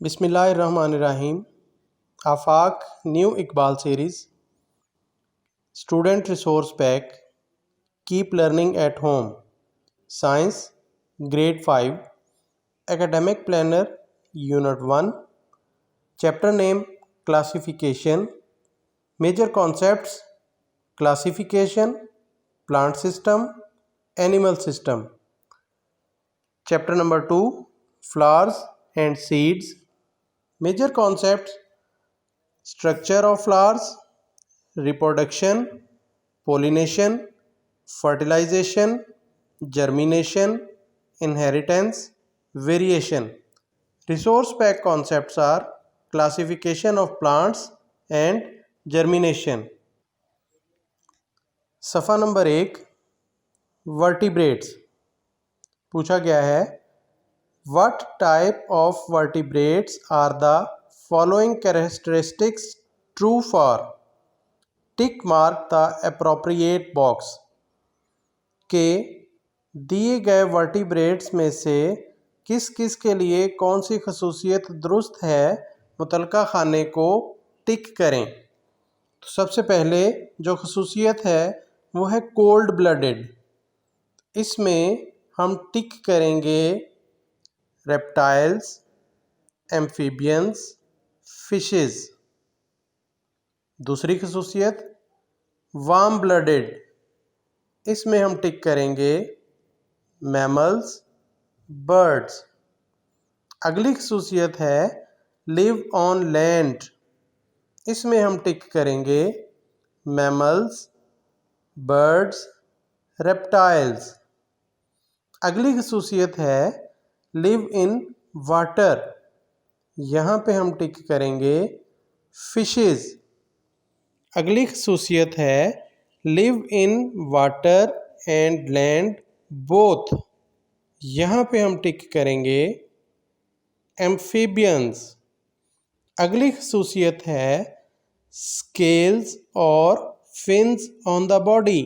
बिस्मिल्लाहिर्रहमानिर्रहीम। Afaq new Iqbal series student resource pack keep learning at home science grade 5 academic planner unit 1 chapter name classification major concepts classification plant system animal system. Chapter number 2 flowers and seeds Major concepts: structure of flowers, reproduction, pollination, fertilization, germination, inheritance, variation. Resource pack concepts are classification of plants and germination. सफ़ा number 1 vertebrates पूछा गया है What type of vertebrates are the following characteristics true for? Tick mark the appropriate box. के दिए गए vertebrates में से किस किस के लिए कौन सी खसूसियत दुरुस्त है मुतलका खाने को टिक करें। तो सबसे पहले जो खसूसियत है वो है कोल्ड ब्लडेड। इसमें हम टिक करेंगे रेप्टाइल्स, एम्फीबियंस, फिशेस। दूसरी खसूसियत वार्म ब्लडेड, इसमें हम टिक करेंगे मैमल्स, बर्ड्स। अगली खसूसियत है लिव ऑन लैंड, इसमें हम टिक करेंगे मैमल्स, बर्ड्स, रेप्टाइल्स। अगली खसूसियत है लिव इन वाटर, यहाँ पे हम टिक करेंगे फिशेस। अगली खसूसियत है live in water and land both, यहाँ पे हम टिक करेंगे एम्फीबियंस। अगली खसूसियत है स्केल्स और फिन्स ऑन द बॉडी,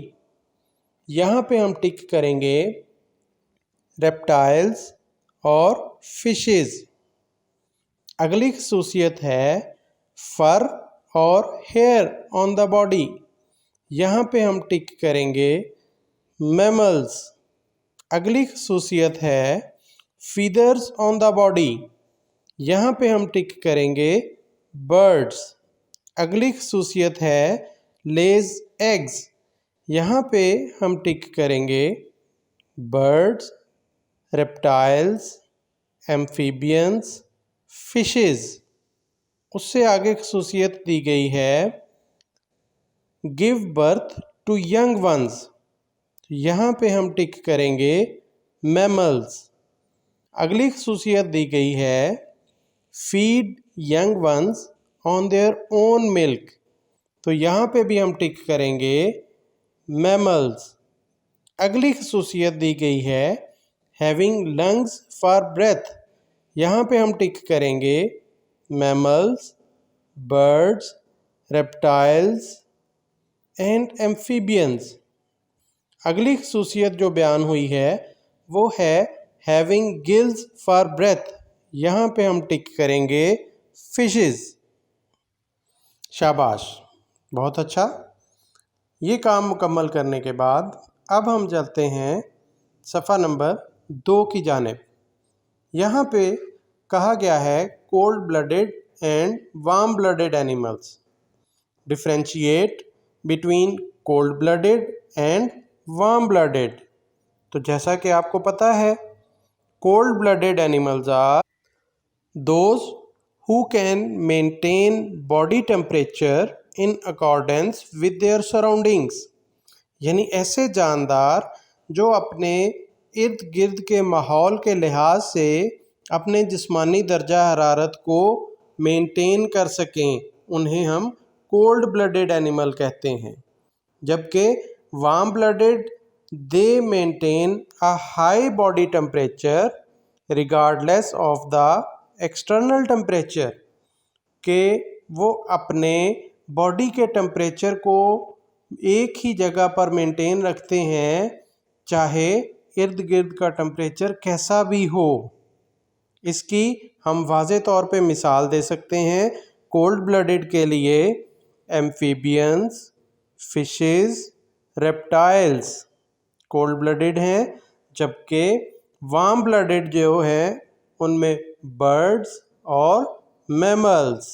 यहाँ पे हम टिक करेंगे रेप्टाइल्स और फिशेस। अगली खसूसियत है फर और हेयर ऑन द बॉडी, यहाँ पे हम टिक करेंगे मैमल्स। अगली खसूसियत है फीदर्स ऑन द बॉडी, यहाँ पे हम टिक करेंगे बर्ड्स। अगली खसूसियत है लेज एग्स, यहाँ पे हम टिक करेंगे बर्ड्स, रेप्टाइल्स, एम्फीबियंस, फिशेस। उससे आगे खसूसियत दी गई है give birth to young ones, यहाँ पे हम टिक करेंगे मैमल्स। अगली खसूसियत दी गई है feed young ones on their own milk, तो यहाँ पे भी हम टिक करेंगे मैमल्स। अगली खसूसियत दी गई है हैविंग लंग्स फॉर ब्रेथ, यहाँ पे हम टिक करेंगे mammals, birds, reptiles and amphibians. अगली खसूसियत जो बयान हुई है वो है हैविंग गिल्स फॉर ब्रेथ, यहाँ पे हम टिक करेंगे फिशेस। शाबाश, बहुत अच्छा। ये काम मुकम्मल करने के बाद अब हम चलते हैं सफ़ा नंबर 2 की जानिब। यहाँ पे कहा गया है cold blooded and warm blooded animals, differentiate between cold blooded and warm blooded. तो जैसा कि आपको पता है cold blooded animals are those who can maintain body temperature in accordance with their surroundings, यानी ऐसे जानदार जो अपने इर्द गिर्द के माहौल के लिहाज से अपने जिस्मानी दर्जा हरारत को मेंटेन कर सकें, उन्हें हम कोल्ड ब्लडेड एनिमल कहते हैं। जबकि warm blooded they maintain a high body temperature regardless of the external temperature, के वो अपने बॉडी के टेम्परेचर को एक ही जगह पर मेंटेन रखते हैं चाहे इर्द गिर्द का टेम्परेचर कैसा भी हो। इसकी हम वाज़े तौर पे मिसाल दे सकते हैं कोल्ड ब्लडेड के लिए amphibians, fishes, reptiles cold blooded हैं, जबकि वार्म ब्लडेड जो है उनमें बर्ड्स और mammals.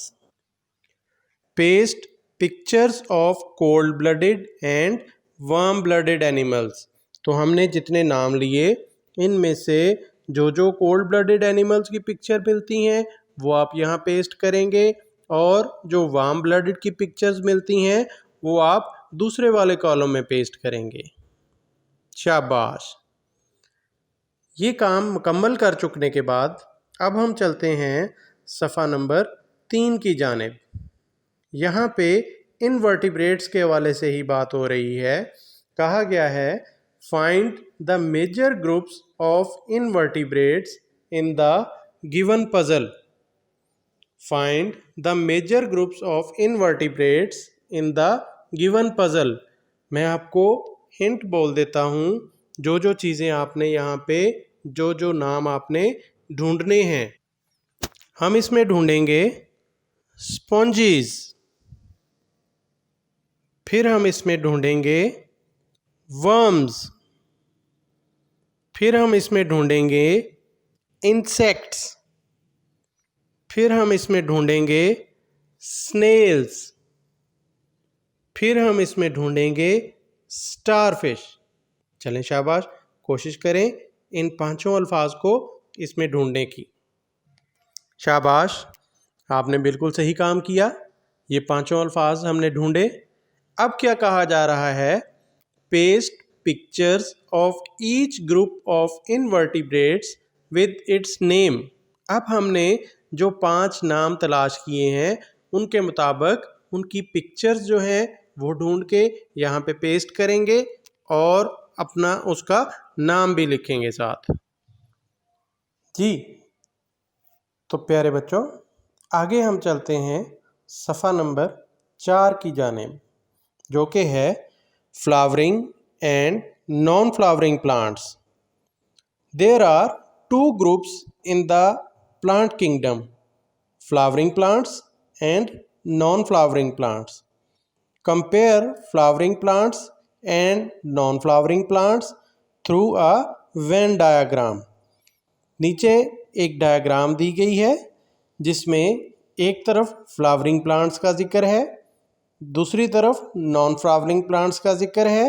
Paste pictures of cold blooded and warm blooded animals. तो हमने जितने नाम लिए इनमें से जो कोल्ड ब्लडेड एनिमल्स की पिक्चर मिलती हैं वो आप यहाँ पेस्ट करेंगे, और जो वार्म ब्लडेड की पिक्चर्स मिलती हैं वो आप दूसरे वाले कॉलम में पेस्ट करेंगे। शाबाश। ये काम मुकम्मल कर चुकने के बाद अब हम चलते हैं सफ़ा नंबर 3 की जानिब। यहाँ पे इनवर्टिब्रेट्स के हवाले से ही बात हो रही है। कहा गया है find the major groups of invertebrates in the given puzzle. Find the major groups of invertebrates in the given puzzle. मैं आपको हिंट बोल देता हूँ, जो चीज़ें आपने यहाँ पे जो नाम आपने ढूंढने हैं। हम इसमें ढूंढेंगे स्पॉन्जीज, फिर हम इसमें ढूंढेंगे वर्म्स, फिर हम इसमें ढूंढेंगे इंसेक्ट्स, फिर हम इसमें ढूंढेंगे स्नेल्स, फिर हम इसमें ढूंढेंगे स्टारफिश। चलें शाबाश, कोशिश करें इन पांचों अल्फाज को इसमें ढूंढने की। शाबाश, आपने बिल्कुल सही काम किया। ये पांचों अल्फाज हमने ढूंढे। अब क्या कहा जा रहा है, paste pictures of each group of invertebrates with its name. अब हमने जो 5 नाम तलाश किए हैं उनके मुताबिक उनकी पिक्चर्स जो हैं वो ढूंढ के यहाँ पे पेस्ट करेंगे और अपना उसका नाम भी लिखेंगे साथ। जी तो प्यारे बच्चों, आगे हम चलते हैं सफ़ा नंबर 4 की जानिब, जो कि है flowering and non flowering plants. There are 2 groups in the plant kingdom, flowering plants and non flowering plants. Compare flowering plants and non flowering plants through a Venn diagram. नीचे एक डायग्राम दी गई है जिसमें एक तरफ फ्लावरिंग प्लांट्स का जिक्र है, दूसरी तरफ नॉन फ्लावरिंग प्लांट्स का जिक्र है।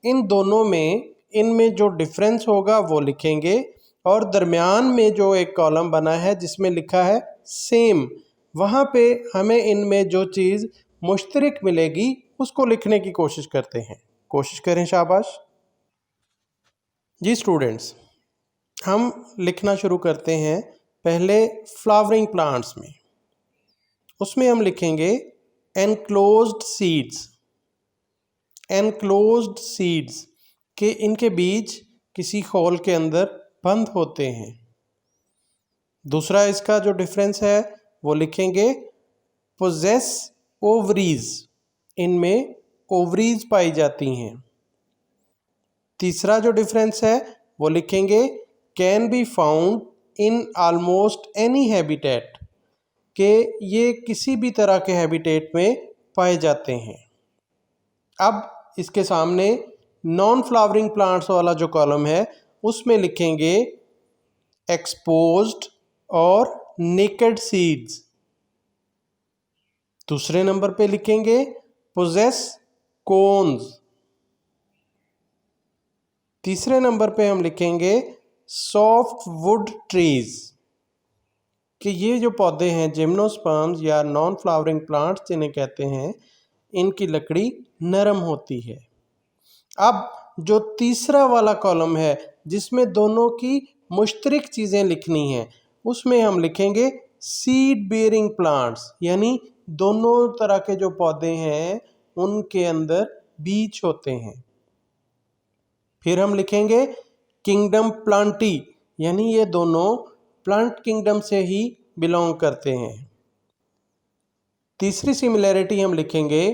इन दोनों में इनमें जो डिफरेंस होगा वो लिखेंगे, और दरमियान में जो एक कॉलम बना है जिसमें लिखा है सेम, वहाँ पे हमें इनमें जो चीज़ मुश्तरक मिलेगी उसको लिखने की कोशिश करते हैं। कोशिश करें शाबाश। जी स्टूडेंट्स, हम लिखना शुरू करते हैं पहले फ्लावरिंग प्लांट्स में। उसमें हम लिखेंगे एनक्लोज्ड सीड्स। एनक्लोज्ड सीड्स के इनके बीज किसी खोल के अंदर बंद होते हैं। दूसरा इसका जो डिफरेंस है वो लिखेंगे पोजेस ओवरीज, इनमें ओवरीज पाई जाती हैं। तीसरा जो डिफरेंस है वो लिखेंगे can be found in almost any habitat, कि ये किसी भी तरह के हैबिटेट में पाए जाते हैं। अब इसके सामने नॉन फ्लावरिंग प्लांट्स वाला जो कॉलम है उसमें लिखेंगे एक्सपोज्ड और नेकेड सीड्स। दूसरे नंबर पे लिखेंगे पोजेस कोन्स। तीसरे नंबर पे हम लिखेंगे सॉफ्ट वुड ट्रीज, कि ये जो पौधे हैं जिम्नोस्पर्म्स या नॉन फ्लावरिंग प्लांट्स जिन्हें कहते हैं, इनकी लकड़ी नरम होती है। अब जो तीसरा वाला कॉलम है जिसमें दोनों की मुश्तरक चीज़ें लिखनी हैं, उसमें हम लिखेंगे सीड बेयरिंग प्लांट्स, यानी दोनों तरह के जो पौधे हैं उनके अंदर बीज होते हैं। फिर हम लिखेंगे किंगडम प्लांटी, यानी ये दोनों प्लांट किंगडम से ही बिलोंग करते हैं। तीसरी सिमिलैरिटी हम लिखेंगे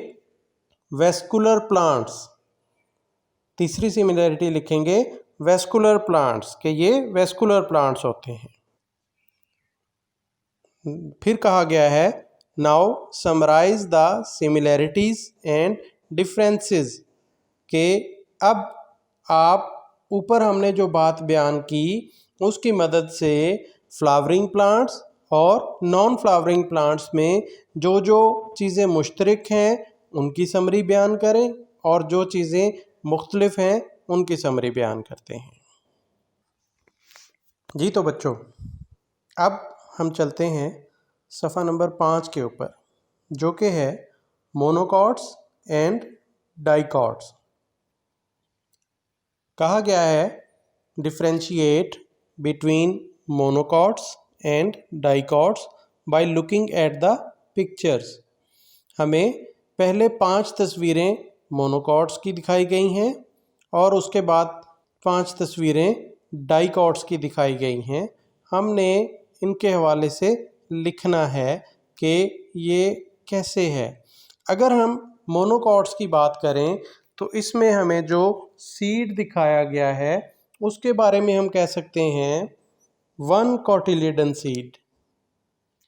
वेस्कुलर प्लांट्स। तीसरी सिमिलैरिटी लिखेंगे वेस्कुलर प्लांट्स, कि ये वेस्कुलर प्लांट्स होते हैं। फिर कहा गया है now summarise the similarities and differences के अब आप ऊपर हमने जो बात बयान की उसकी मदद से फ्लावरिंग प्लांट्स और नॉन फ्लावरिंग प्लांट्स में जो जो चीज़ें मुश्तरक हैं उनकी समरी बयान करें और जो चीज़ें मुख्तलिफ हैं उनकी समरी बयान करते हैं। जी तो बच्चों, अब हम चलते हैं सफ़ा नंबर 5 के ऊपर, जो कि है मोनोकॉट्स एंड डाइकॉट्स। कहा गया है differentiate between monocots and dicots by looking at the pictures. हमें पहले 5 तस्वीरें मोनोकॉट्स की दिखाई गई हैं और उसके बाद 5 तस्वीरें डाइकॉट्स की दिखाई गई हैं। हमने इनके हवाले से लिखना है कि ये कैसे है। अगर हम मोनोकॉट्स की बात करें तो इसमें हमें जो सीड दिखाया गया है उसके बारे में हम कह सकते हैं वन कॉटिलेडन सीड।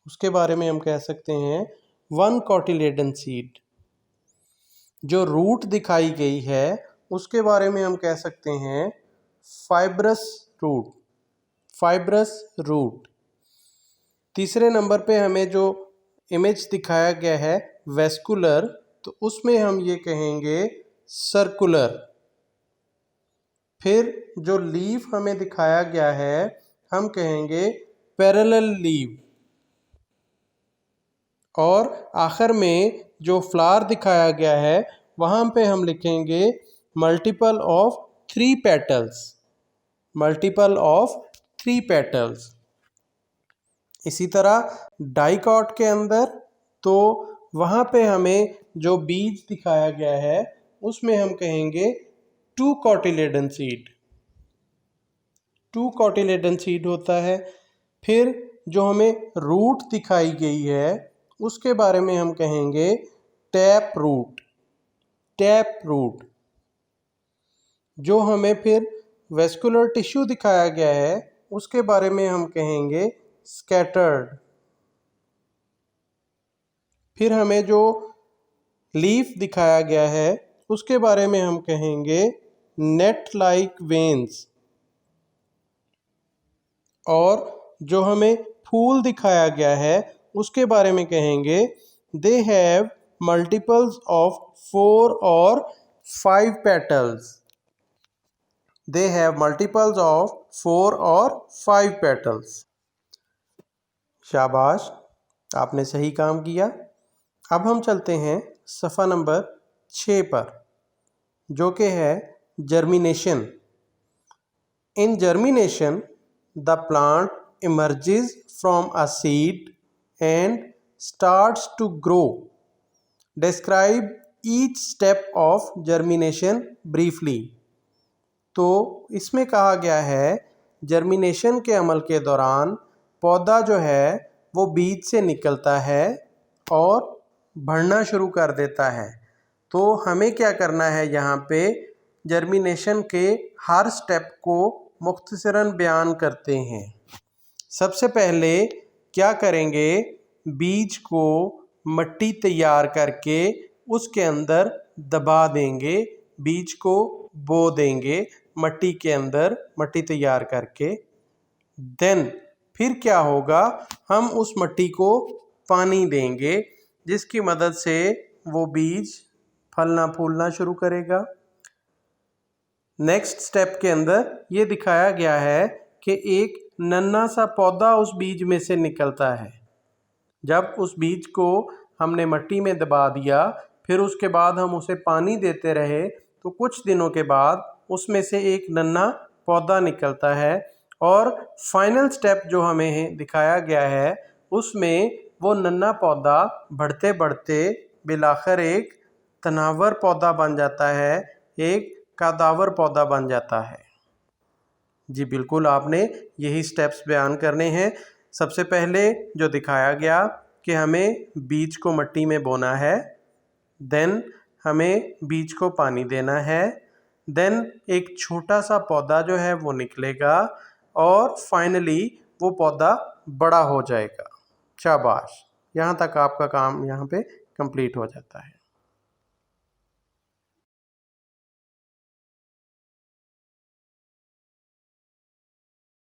उसके बारे में हम कह सकते हैं वन कॉटिलेडन सीड। जो रूट दिखाई गई है उसके बारे में हम कह सकते हैं फाइब्रस रूट। Fibrous root. तीसरे नंबर पे हमें जो इमेज दिखाया गया है वेस्कुलर, तो उसमें हम ये कहेंगे सर्कुलर। फिर जो लीफ हमें दिखाया गया है हम कहेंगे पैरेलल लीफ। और आखिर में जो फ्लावर दिखाया गया है वहाँ पे हम लिखेंगे multiple of 3 petals. Multiple of 3 petals. इसी तरह डाइकॉट के अंदर तो वहाँ पे हमें जो बीज दिखाया गया है उसमें हम कहेंगे 2 कॉटिलेडन सीड। 2 कॉटिलेडन सीड होता है। फिर जो हमें रूट दिखाई गई है उसके बारे में हम कहेंगे टैप रूट। Tap root. जो हमें फिर वेस्कुलर टिश्यू दिखाया गया है उसके बारे में हम कहेंगे स्कैटर्ड। फिर हमें जो लीफ दिखाया गया है उसके बारे में हम कहेंगे नेट लाइक वेन्स। और जो हमें फूल दिखाया गया है उसके बारे में कहेंगे दे हैव मल्टीपल्स ऑफ 4 और 5 petals. They have multiples of 4 और 5 पेटल्स। शाबाश, आपने सही काम किया। अब हम चलते हैं सफ़ा नंबर 6 पर, जो कि है germination. In germination the plant emerges from a seed and starts to grow. Describe each step of germination briefly. तो इसमें कहा गया है जर्मिनेशन के अमल के दौरान पौधा जो है वो बीज से निकलता है और बढ़ना शुरू कर देता है। तो हमें क्या करना है, यहाँ पे जर्मिनेशन के हर स्टेप को मुख्तसरन बयान करते हैं। सबसे पहले क्या करेंगे, बीज को मट्टी तैयार करके उसके अंदर दबा देंगे। बीज को बो देंगे मट्टी के अंदर, मट्टी तैयार करके। देन फिर क्या होगा, हम उस मट्टी को पानी देंगे जिसकी मदद से वो बीज फलना फूलना शुरू करेगा। नेक्स्ट स्टेप के अंदर ये दिखाया गया है कि एक नन्हा सा पौधा उस बीज में से निकलता है। जब उस बीज को हमने मट्टी में दबा दिया, फिर उसके बाद हम उसे पानी देते रहे, तो कुछ दिनों के बाद उसमें से एक नन्हा पौधा निकलता है। और फाइनल स्टेप जो हमें दिखाया गया है उसमें वो नन्हा पौधा बढ़ते बढ़ते बिलाखिर एक तनावर पौधा बन जाता है, एक कादावर पौधा बन जाता है। जी बिल्कुल, आपने यही स्टेप्स बयान करने हैं। सबसे पहले जो दिखाया गया कि हमें बीज को मट्टी में बोना है, देन हमें बीज को पानी देना है, देन एक छोटा सा पौधा जो है वो निकलेगा और फाइनली वो पौधा बड़ा हो जाएगा। शाबाश। यहाँ तक आपका काम यहाँ पे कंप्लीट हो जाता है।